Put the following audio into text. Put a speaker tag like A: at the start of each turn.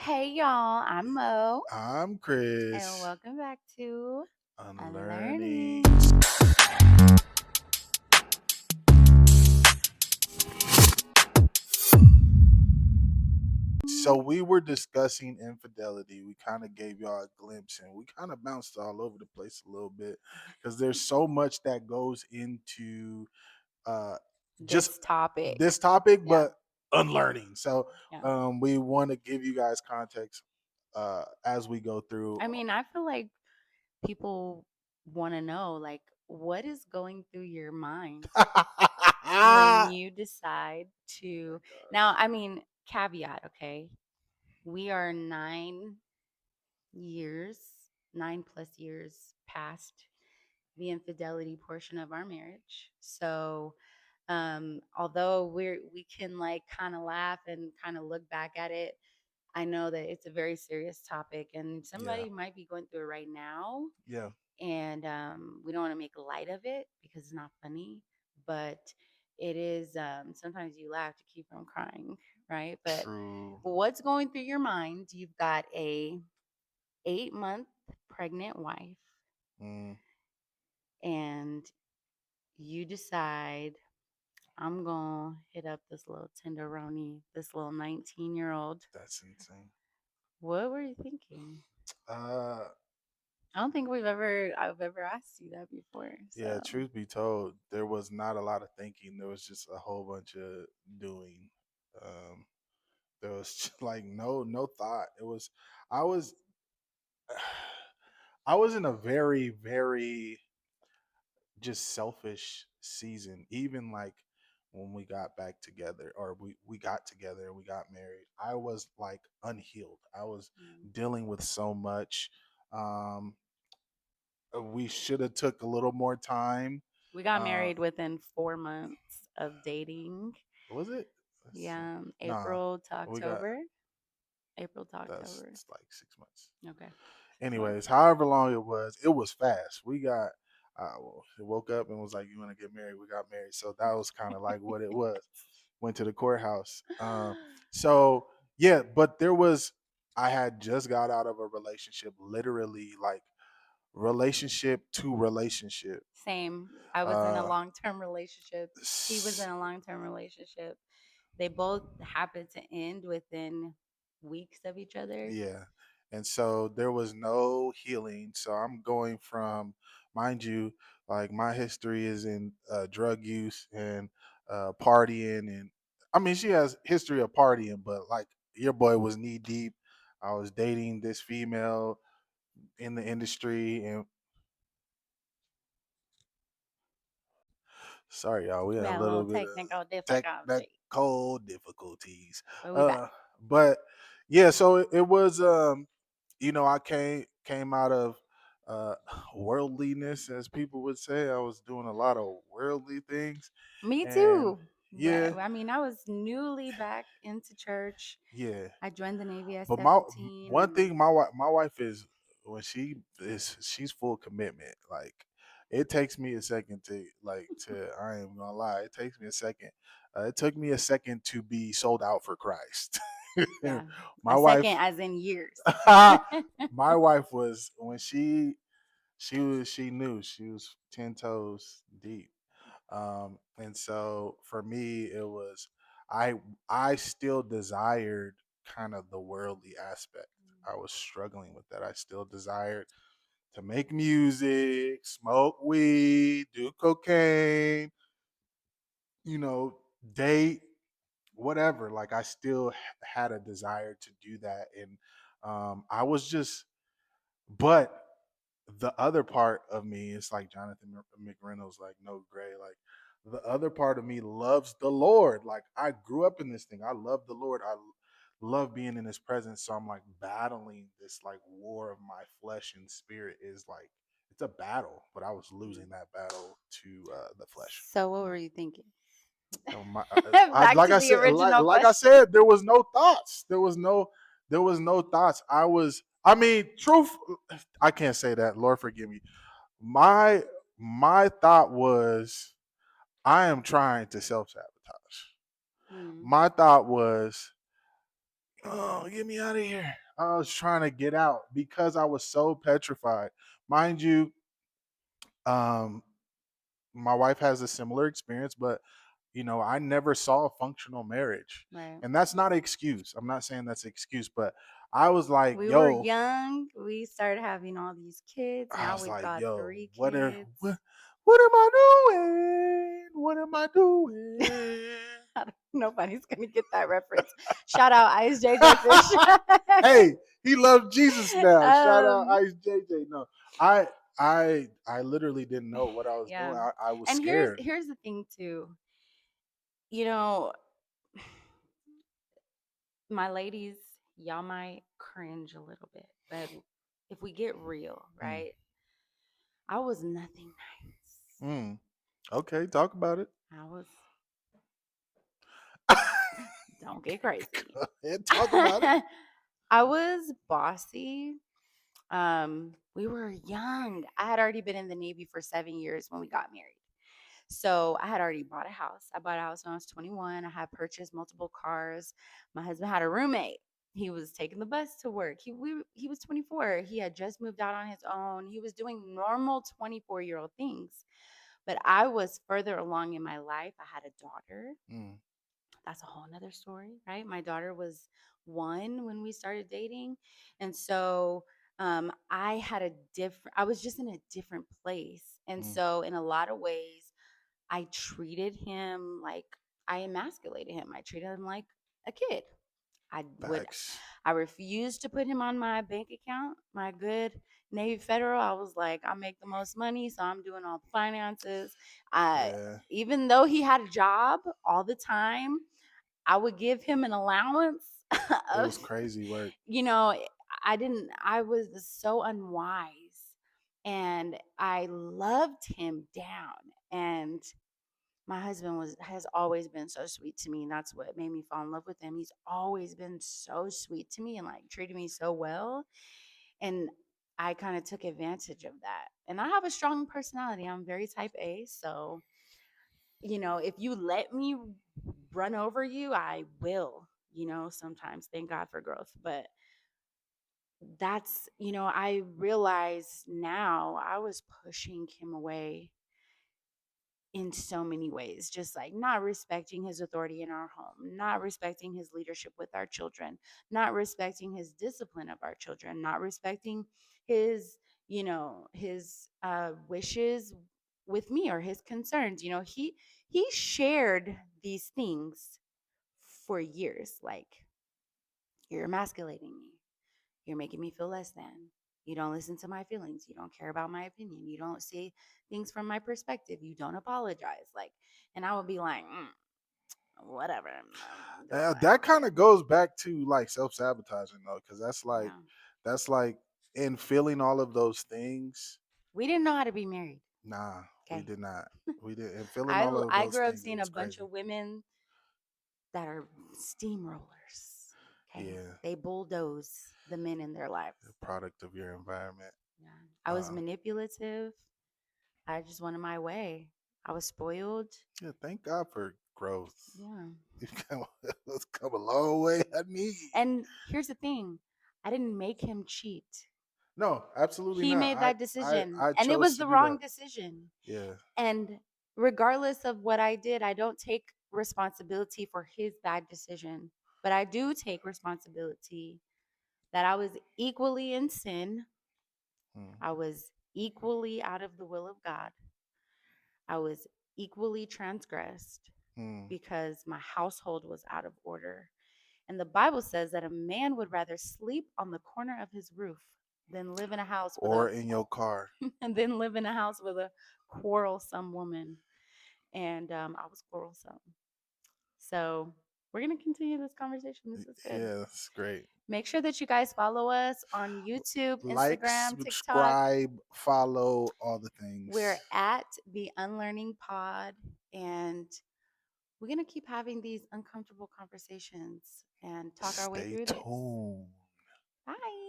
A: Hey y'all, I'm Mo,
B: I'm
A: and
B: Chris.
A: welcome back to
B: Unlearning.
A: Unlearning.
B: So we were discussing infidelity. We kind of gave y'all a glimpse and we kind of bounced all over the place a little bit because there's so much that goes into uh just
A: This topic.
B: this topic,
A: Yeah,
B: but unlearning. So
A: yeah.
B: we want to give you guys context as we go through.
A: I feel like people want to know, like, what is going through your mind when
B: Oh
A: you decide
B: my
A: to. Now,
B: gosh.
A: caveat, okay? We are 9 years, 9+ years past the infidelity portion of our marriage. So, although we can like kind of laugh and kind of look back at it, I know that it's a very serious topic and
B: Yeah.
A: somebody might be going through it right now.
B: Yeah.
A: And we don't want to make light of it because it's not funny, but it is. Sometimes you laugh to keep from crying, right? But
B: True.
A: what's going through your mind? You've got a 8-month pregnant wife,
B: Mm,
A: and you decide I'm gonna hit up this little tenderoni, this little 19-year-old.
B: that's insane.
A: What were you thinking?
B: Uh
A: I don't think I've ever asked you that before.
B: Yeah,
A: So
B: truth be told, there was not a lot of thinking. There was just a whole bunch of doing. Um, there was just like no thought. It was I was I was in a very just selfish season. Even like when we got back together or we got together and we got married, I was like unhealed. I was
A: mm.
B: dealing with so much. Um, we should have took a little more time.
A: we got
B: Uh,
A: married within 4 months of dating.
B: was it? Let's see.
A: Yeah,
B: Nah,
A: April to
B: we got
A: October. April to
B: that's
A: October.
B: it's like 6 months.
A: Okay, 6 months.
B: Anyways, however long it was fast. We got woke up and was like, "You want to get married?" We got married, so that was kind of like what it was. Went to the courthouse. So yeah, but there was. I had just got out of a relationship, literally like relationship to relationship.
A: Same. I was in a
B: Uh,
A: long-term relationship. He was in a long-term relationship. They both happened to end within weeks of each other.
B: Yeah. And so there was no healing. So I'm going from, mind you, like my history is in drug use and partying. And I mean, she has history of partying, but like your boy was knee deep. I was dating this female in the industry. And sorry, y'all, we
A: We
B: had a
A: had a little
B: little bit
A: technical
B: of
A: difficulty,
B: technical difficulties.
A: but we back.
B: But yeah, so it was I came out of uh worldliness, as people would say. I was doing a lot of worldly things,
A: Me
B: and
A: too.
B: yeah,
A: I was newly back into church.
B: yeah.
A: I joined the Navy at
B: But
A: 17,
B: one
A: and
B: thing, my wife is, when she's full commitment. Like it takes me a second to I ain't gonna lie, it takes me a second. It took me a second to be sold out for Christ.
A: yeah,
B: My
A: a second
B: wife,
A: as in years.
B: my wife was, when she knew she was 10 toes deep. And so for me, it was, I I still desired kind of the worldly aspect. I was struggling with that. I still desired to make music, smoke weed, do cocaine, you know, date, whatever. Like I still had a desire to do that, and I was just, but the other part of me is like Jonathan McReynolds, like no gray. Like the other part of me loves the Lord. Like I grew up in this thing. I love the Lord. I love being in His presence. So I'm like battling this like war of my flesh and spirit. Is like it's a battle, but I was losing that battle to the flesh.
A: So, what were you thinking? Back
B: Like
A: to
B: I
A: the
B: said,
A: original
B: like I
A: question.
B: said, there was no thoughts. There was no thoughts. I was. I mean, truth. I can't say that. Lord forgive me. My my thought was, I am trying to self sabotage.
A: Mm.
B: My thought was, Oh, get me out of here. I was trying to get out because I was so petrified. Mind you, um, my wife has a similar experience, but I never saw a functional marriage.
A: Right.
B: And that's not an excuse. I'm not saying that's an excuse, but I was like,
A: We were
B: yo,
A: young. We started having all these kids.
B: I
A: Now
B: was
A: we've
B: like,
A: got
B: yo,
A: 3
B: what are
A: kids.
B: what am I doing? What am I doing?
A: Nobody's gonna get that reference. Shout out Ice JJ Fish.
B: Hey, he loved Jesus now. Shout out
A: um,
B: Ice JJ. No, I I literally didn't know what I was
A: yeah.
B: doing. I was
A: And here's
B: scared.
A: here's the thing too. You know, my ladies, y'all might cringe a little bit, but if we get real,
B: Mm,
A: right? I was nothing nice.
B: mm. Okay, talk about it.
A: I was don't get crazy.
B: Go ahead, talk about it.
A: I was bossy. We were young. I had already been in the Navy for 7 years when we got married. So I had already bought a house. I bought a house when I was 21. I had purchased multiple cars. My husband had a roommate. He was taking the bus to work. He was 24. He had just moved out on his own. He was doing normal 24-year-old things. But I was further along in my life. I had a daughter.
B: Mm,
A: That's a whole nother story, right? My daughter was 1 when we started dating. And so I was just in a different place. And
B: mm.
A: so in a lot of ways, I treated him like I emasculated him. I treated him like a kid. I would
B: Facts.
A: I refused to put him on my bank account, my good Navy Federal. I was like, I make the most money, so I'm doing all the finances. I
B: Yeah,
A: Even though he had a job all the time, I would give him an allowance
B: it
A: of,
B: was crazy work.
A: you know, I was so unwise and I loved him down. And my husband has always been so sweet to me, and that's what made me fall in love with him. He's always been so sweet to me and like treated me so well. And I kind of took advantage of that. And I have a strong personality. I'm very type A, so if you let me run over you, I will, sometimes. Thank God for growth. But I realize now I was pushing him away in so many ways, just like not respecting his authority in our home, not respecting his leadership with our children, not respecting his discipline of our children, not respecting his, his wishes with me or his concerns. He shared these things for years, like, you're emasculating me, you're making me feel less than. You don't listen to my feelings. You don't care about my opinion. You don't see things from my perspective. You don't apologize. Like, and I would be like, whatever. I'm doing
B: That
A: whatever.
B: kind of goes back to like self sabotaging though, because
A: Yeah.
B: that's like in feeling all of those things.
A: We didn't know how to be married.
B: Nah, we
A: Okay.
B: did not. We did, and feeling
A: I
B: all of
A: I
B: those
A: grew up
B: things, it
A: seeing a
B: was
A: bunch
B: crazy.
A: of women that are steamrollers. Okay.
B: Yeah,
A: They bulldoze the men in their lives.
B: a product of your environment.
A: Yeah. I was
B: Um,
A: manipulative. I just wanted my way. I was spoiled.
B: yeah, thank God for growth.
A: Yeah.
B: Let's come a long way, honey.
A: And here's the thing, I didn't make him cheat.
B: No, absolutely
A: He
B: not.
A: made that decision,
B: I
A: and it
B: chose
A: was
B: to
A: the
B: do
A: wrong
B: that.
A: decision.
B: Yeah.
A: And regardless of what I did, I don't take responsibility for his bad decision, but I do take responsibility that I was equally in sin.
B: Mm,
A: I was equally out of the will of God. I was equally transgressed
B: mm.
A: because my household was out of order. And the Bible says that a man would rather sleep on the corner of his roof than live in a house with
B: Or in your car.
A: and then live in a house with a quarrelsome woman. And I was quarrelsome. So we're gonna continue this conversation. This is good.
B: Yeah, that's great.
A: Make sure that you guys follow us on YouTube,
B: Like,
A: Instagram, TikTok.
B: subscribe, follow, all the things.
A: We're at the Unlearning Pod, and we're gonna keep having these uncomfortable conversations and talk our way
B: Stay
A: through this.
B: tuned.
A: Bye.